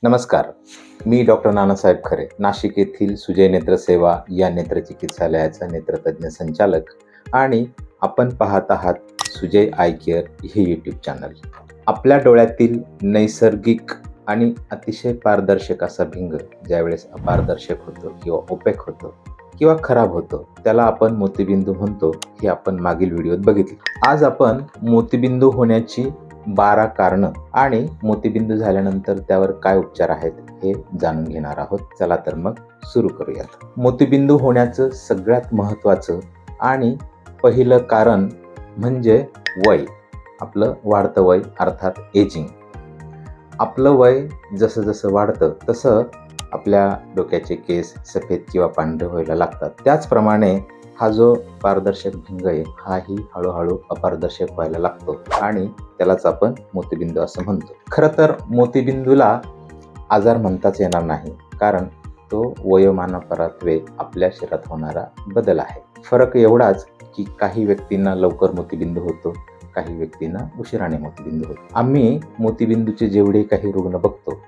नमस्कार. मी डॉक्टर नानासाहेब खरे, नाशिक येथील सुजय नेत्रसेवा या नेत्रचिकित्सालयाचा नेत्रतज्ञ संचालक आणि आपण पाहत आहात सुजय आय केअर हे यूट्यूब चॅनल. आपल्या डोळ्यातील नैसर्गिक आणि अतिशय पारदर्शक असा भिंग ज्यावेळेस अपारदर्शक होतो किंवा ओपेक होतो किंवा खराब होतो त्याला आपण मोतीबिंदू म्हणतो, हे आपण मागील व्हिडिओत बघितले. आज आपण मोतीबिंदू होण्याची 12 कारणं आणि मोतीबिंदू झाल्यानंतर त्यावर काय उपचार आहेत हे जाणून घेणार आहोत. चला तर मग सुरू करूयात. मोतीबिंदू होण्याचं सगळ्यात महत्त्वाचं आणि पहिलं कारण म्हणजे वय. आपलं वाढतं वय अर्थात एजिंग. आपलं वय जसं जसं वाढतं तसं आपल्या डोक्याचे केस सफेद किंवा पांढरे व्हायला लागतात. त्याचप्रमाणे हा जो पारदर्शक भिंग आहे हाही हळूहळू अपारदर्शक व्हायला लागतो आणि त्यालाच आपण मोतीबिंदू असं म्हणतो. खरं तर मोतीबिंदूला आजार म्हणताच येणार नाही, कारण तो वयोमानापरात्वे आपल्या शरीरात होणारा बदल आहे. फरक एवढाच की काही व्यक्तींना लवकर मोतीबिंदू होतो, काही व्यक्तींना उशिराने मोतीबिंदू होतो. आम्ही मोतीबिंदूचे जेवढे काही रुग्ण बघतो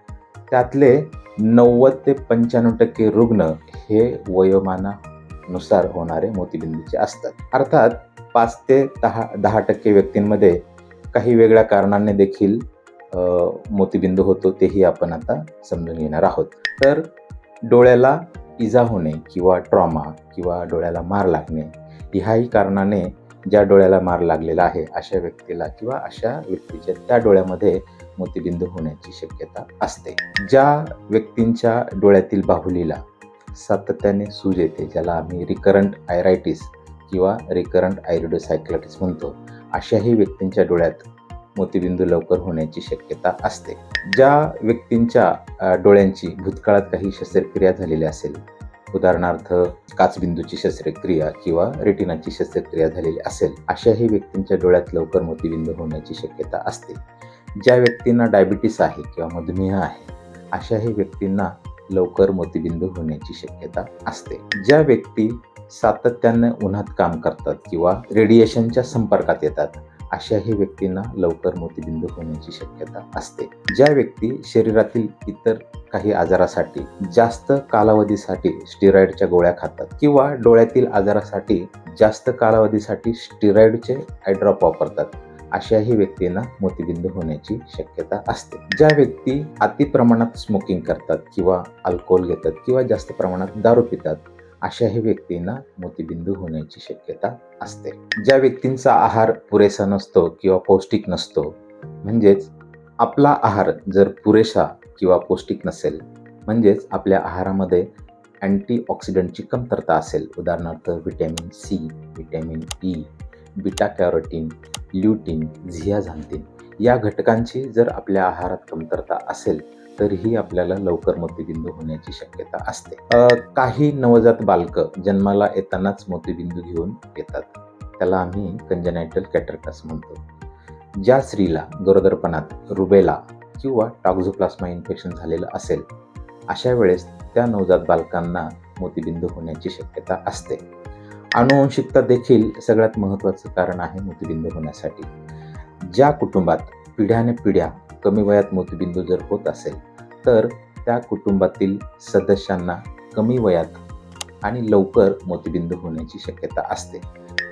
त्यातले 90 ते 95% रुग्ण हे वयोमानानुसार होणारे मोतीबिंदूचे असतात. अर्थात 5 ते 10% व्यक्तींमध्ये काही वेगळ्या कारणांनी देखील मोतीबिंदू होतो, तेही आपण आता समजून घेणार आहोत. तर डोळ्याला इजा होणे किंवा ट्रॉमा किंवा डोळ्याला मार लागणे ह्याही कारणाने ज्या डोळ्याला मार लागलेला आहे अशा व्यक्तीला किंवा अशा व्यक्तीच्या त्या डोळ्यामध्ये मोतीबिंदू होण्याची शक्यता असते. ज्या व्यक्तींच्या डोळ्यातील बाहुलीला सातत्याने सूज येते, ज्याला आम्ही रिकरंट आयरायटिस किंवा रिकरंट आयरिडोसायक्लायटिस म्हणतो, अशाही व्यक्तींच्या डोळ्यात मोतीबिंदू लवकर होण्याची शक्यता असते. ज्या व्यक्तींच्या डोळ्यांची भूतकाळात काही शस्त्रक्रिया झालेली असेल, उदाहरणार्थ काचबिंदूची शस्त्रक्रिया किंवा रेटिनाची शस्त्रक्रिया झालेली असेल, अशाही व्यक्तींच्या डोळ्यात लवकर मोतीबिंदू होण्याची शक्यता असते. ज्या व्यक्तींना डायबिटीस आहे किंवा मधुमेह आहे अशाही व्यक्तींना लवकर मोतीबिंदू होण्याची शक्यता असते. ज्या व्यक्ती सातत्याने उन्हात काम करतात किंवा रेडिएशनच्या संपर्कात येतात अशाही व्यक्तींना लवकर मोतीबिंदू होण्याची शक्यता असते. ज्या व्यक्ती शरीरातील इतर काही आजारासाठी जास्त कालावधीसाठी स्टेरॉइडच्या गोळ्या खातात किंवा डोळ्यातील आजारासाठी जास्त कालावधीसाठी स्टेरॉइडचे आय ड्रॉप वापरतात अशाही व्यक्तींना मोतीबिंदू होण्याची शक्यता असते. ज्या व्यक्ती अति प्रमाणात स्मोकिंग करतात किंवा अल्कोहोल घेतात किंवा जास्त प्रमाणात दारू पितात अशाही व्यक्तींना मोतीबिंदू होण्याची शक्यता असते. ज्या व्यक्तींचा आहार पुरेसा नसतो किंवा पौष्टिक नसतो, म्हणजेच आपला आहार जर पुरेसा किंवा पौष्टिक नसेल, म्हणजेच आपल्या आहारामध्ये अँटीऑक्सिडंटची कमतरता असेल, उदाहरणार्थ vitamin C, vitamin E, beta carotene, lutein, zeaxanthin या घटकांची जर आपल्या आहारात कमतरता असेल तरीही आपल्याला लवकर मोतीबिंदू होण्याची शक्यता असते. काही नवजात बालकं जन्माला येतानाच मोतीबिंदू घेऊन येतात, त्याला आम्ही कंजेनायटल कॅटरॅक्ट म्हणतो. ज्या स्त्रीला गरोदरपणात रुबेला किंवा टॉक्झोप्लास्मा इन्फेक्शन झालेलं असेल अशा वेळेस त्या नवजात बालकांना मोतीबिंदू होण्याची शक्यता असते. आनुवंशिकता देखील सगळ्यात महत्त्वाचं कारण आहे मोतीबिंदू होण्यासाठी. ज्या कुटुंबात पिढ्याने कमी वयात मोतीबिंदू जर होत असेल तर त्या कुटुंबातील सदस्यांना कमी वयात आणि लवकर मोतीबिंदू होण्याची शक्यता असते.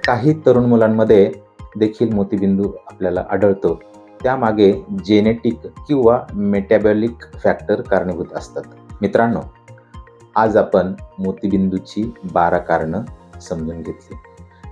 काही तरुण मुलांमध्ये देखील मोतीबिंदू आपल्याला आढळतो. त्यामागे जेनेटिक किंवा मेटाबॉलिक फॅक्टर कारणीभूत असतात. मित्रांनो, आज आपण मोतीबिंदूची 12 कारणं समजून घेतली.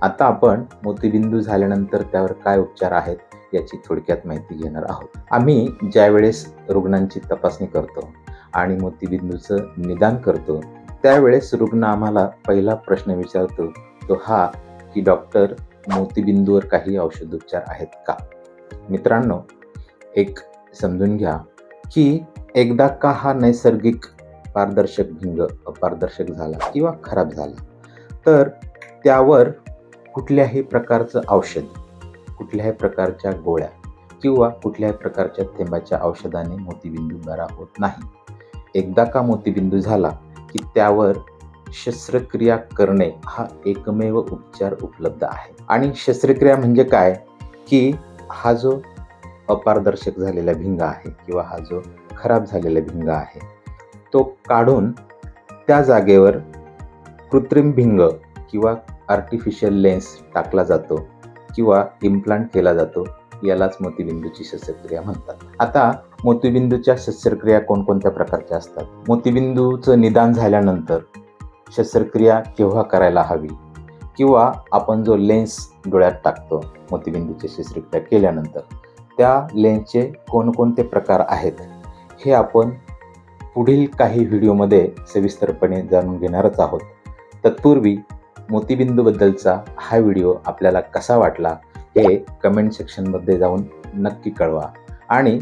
आता आपण मोतीबिंदू झाल्यानंतर त्यावर काय उपचार आहेत याची थोडक्यात माहिती घेणार आहोत. आम्ही ज्यावेळेस रुग्णांची तपासणी करतो आणि मोतीबिंदूचं निदान करतो त्यावेळेस रुग्ण आम्हाला पहिला प्रश्न विचारतो तो हा की डॉक्टर, मोतीबिंदूवर काही औषधोपचार आहेत का? मित्रांनो, एक समजून घ्या की एकदा का हा नैसर्गिक पारदर्शक भिंग अपारदर्शक झाला किंवा खराब झाला तर त्यावर कुठल्याही प्रकारचं औषध, कुठल्याही प्रकारच्या गोळ्या किंवा कुठल्याही प्रकारच्या थेंबाच्या औषधाने मोतीबिंदू बरा होत नाही. एकदा का मोतीबिंदू झाला की त्यावर शस्त्रक्रिया करणे हा एकमेव उपचार उपलब्ध आहे. आणि शस्त्रक्रिया म्हणजे काय की हा जो अपारदर्शक झालेला भिंग आहे किंवा हा जो खराब झालेला भिंग आहे तो काढून त्या जागेवर कृत्रिम भिंग किंवा आर्टिफिशियल लेन्स टाकला जातो किंवा इम्प्लांट केला जातो. यालाच मोतीबिंदूची शस्त्रक्रिया म्हणतात. आता मोतीबिंदूच्या शस्त्रक्रिया कोणकोणत्या प्रकारच्या असतात? मोतीबिंदूचं निदान झाल्यानंतर शस्त्रक्रिया केव्हा करायला हवी किंवा आपण जो लेन्स डोळ्यात टाकतो मोतीबिंदूची शस्त्रक्रिया केल्यानंतर त्या लेन्सचे कोणकोणते प्रकार आहेत हे आपण पुढील काही व्हिडिओमध्ये सविस्तरपणे जाणून घेणारच आहोत. तत्पूर्वी मोतीबिंदूबद्दलचा हा व्हिडिओ आपल्याला कसा वाटला हे कमेंट सेक्शनमध्ये जाऊन नक्की कळवा आणि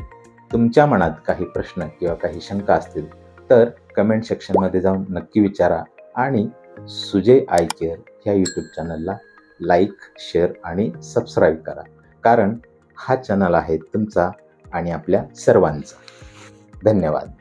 तुमच्या मनात काही प्रश्न किंवा काही शंका असतील तर कमेंट सेक्शनमध्ये जाऊन नक्की विचारा आणि सुजय आय केअर ह्या यूट्यूब चॅनलला लाईक, शेअर आणि सबस्क्राईब करा, कारण हा चॅनल आहे तुमचा आणि आपल्या सर्वांचा. धन्यवाद.